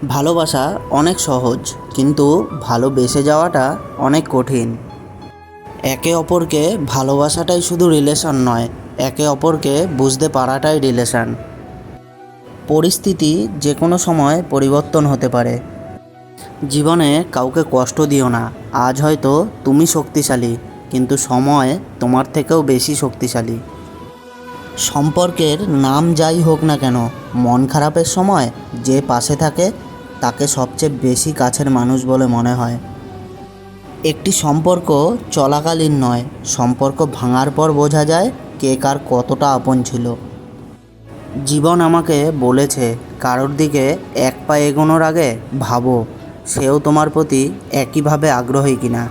ভালোবাসা অনেক সহজ, কিন্তু ভালোবেসে যাওয়াটা অনেক কঠিন। একে অপরকে ভালোবাসাটাই শুধু রিলেশন নয়, একে অপরকে বুঝতে পারাটাই রিলেশন। পরিস্থিতি যে কোনো সময় পরিবর্তন হতে পারে। জীবনে কাউকে কষ্ট দিও না। আজ হয়তো তুমি শক্তিশালী, কিন্তু সময় তোমার থেকেও বেশি শক্তিশালী। সম্পর্কের নাম যাই হোক না কেন, মন খারাপের সময় যে পাশে থাকে তাকে সবচেয়ে বেশি কাছের মানুষ বলে মনে হয়। একটি সম্পর্ক চলাকালীন নয়, সম্পর্ক ভাঙার পর বোঝা যায় কে কার কতটা আপন ছিল। জীবন আমাকে বলেছে, কারোর দিকে এক পা এগোনোর আগে ভাবো সেও তোমার প্রতি একইভাবে আগ্রহী কিনা।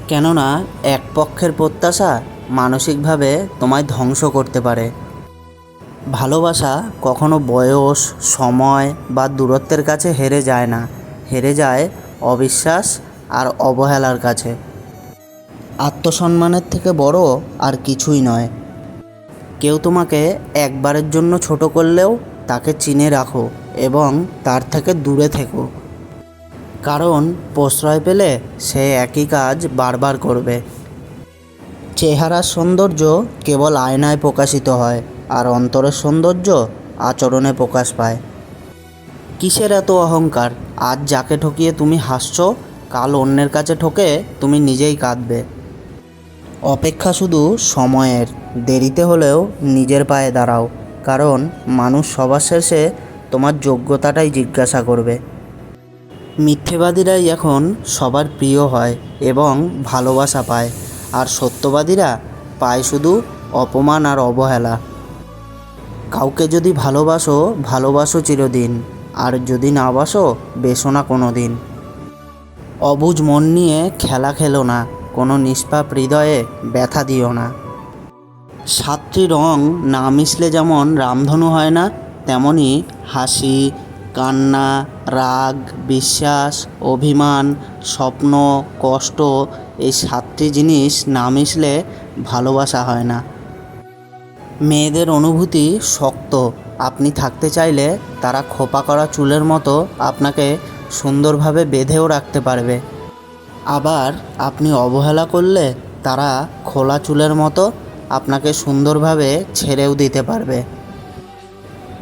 কেননা এক পক্ষের প্রত্যাশা মানসিকভাবে তোমায় ধ্বংস করতে পারে। ভালোবাসা কখনো বয়স, সময় বা দূরত্বের কাছে হেরে যায় না, হেরে যায় অবিশ্বাস আর অবহেলার কাছে। আত্মসম্মানের থেকে বড় আর কিছুই নয়। কেউ তোমাকে একবারের জন্য ছোট করলেও তাকে চিনে রাখো এবং তার থেকে দূরে থেকো। কারণ প্রশ্রয় পেলে সে একই কাজ বারবার করবে। চেহারার সৌন্দর্য কেবল আয়নায় প্রকাশিত হয়, আর অন্তরের সৌন্দর্য আচরণে প্রকাশ পায়। কিসের এত অহংকার? আজ যাকে ঠকিয়ে তুমি হাসছো, কাল অন্যের কাছে ঠকে তুমি নিজেই কাঁদবে। অপেক্ষা শুধু সময়ের, দেরিতে হলেও নিজের পায়ে দাঁড়াও, কারণ মানুষ সবার শেষে তোমার যোগ্যতাটাই জিজ্ঞাসা করবে। মিথ্যেবাদীরাই এখন সবার প্রিয় হয় এবং ভালোবাসা পায়, আর সত্যবাদীরা পায় শুধু অপমান আর অবহেলা। কাউকে যদি ভালোবাসো, ভালোবাসো চিরদিন, আর যদি না বাসো, বেসো না কোনো দিন। অবুঝ মন নিয়ে খেলা খেলো না, কোনো নিষ্পাপ হৃদয়ে ব্যথা দিও না। সাতটি রং না মিশলে যেমন রামধনু হয় না, তেমনি হাসি, কান্না, রাগ, বিশ্বাস, অভিমান, স্বপ্ন, কষ্ট, এই সাতটি জিনিস না মিশলে ভালোবাসা হয় না। মেয়েদের অনুভূতি শক্ত। আপনি থাকতে চাইলে তারা খোপা করা চুলের মতো আপনাকে সুন্দরভাবে বেঁধেও রাখতে পারবে। আবার আপনি অবহেলা করলে তারা খোলা চুলের মতো আপনাকে সুন্দরভাবে ছেড়েও দিতে পারবে।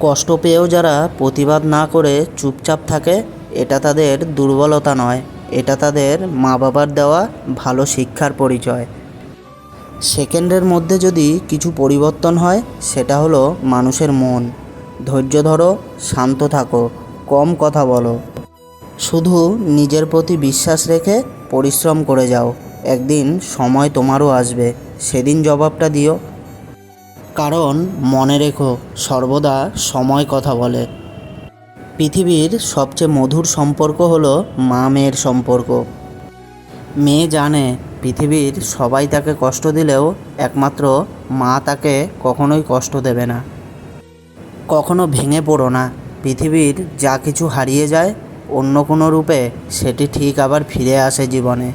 কষ্ট পেয়েও যারা প্রতিবাদ না করে চুপচাপ থাকে, এটা তাদের দুর্বলতা নয়, এটা তাদের মা বাবার দেওয়া ভালো শিক্ষার পরিচয়। সেকেন্ডের মধ্যে যদি কিছু পরিবর্তন হয়, সেটা হলো মানুষের মন। ধৈর্য ধরো, শান্ত থাকো, কম কথা বলো, শুধু নিজের প্রতি বিশ্বাস রেখে পরিশ্রম করে যাও। একদিন সময় তোমারও আসবে, সেদিন জবাবটা দিও। কারণ মনে রেখো, সর্বদা সময় কথা বলে। পৃথিবীর সবচেয়ে মধুর সম্পর্ক হলো মা মেয়ের সম্পর্ক। মেয়ে জানে পৃথিবীর সবাই তাকে কষ্ট দিলেও একমাত্র মা তাকে কখনোই কষ্ট দেবে না। কখনো ভেঙে পড়ো না। পৃথিবীর যা কিছু হারিয়ে যায়, অন্য কোনো রূপে সেটি ঠিক আবার ফিরে আসে জীবনে।